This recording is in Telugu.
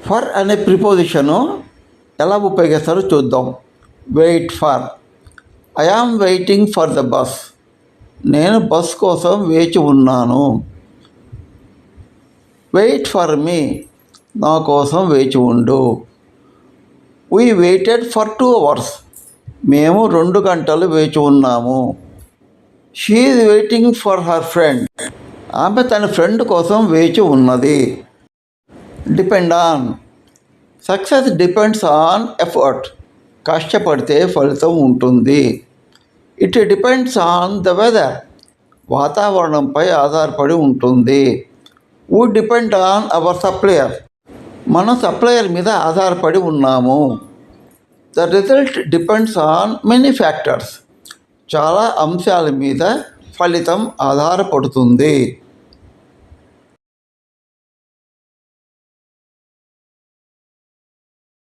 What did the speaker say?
ఫర్ అనే ప్రిపోజిషను ఎలా ఉపయోగిస్తారో చూద్దాం. Wait for. I am waiting for the bus. నేను బస్ కోసం వేచి ఉన్నాను. Wait for me. నా కోసం వేచి ఉండు. We waited for 2 hours. మేము 2 గంటలు వేచి ఉన్నాము. She is waiting for her friend. ఆమె తన ఫ్రెండ్ కోసం వేచి ఉన్నది. Depend on. Success depends on effort. కష్టపడితే ఫలితం ఉంటుంది. It depends on the weather. వాతావరణంపై ఆధారపడి ఉంటుంది. We depend on our supplier. మనం సప్లయర్ మీద ఆధారపడి ఉన్నాము. The result depends on many factors. చాలా అంశాల మీద ఫలితం ఆధారపడుతుంది.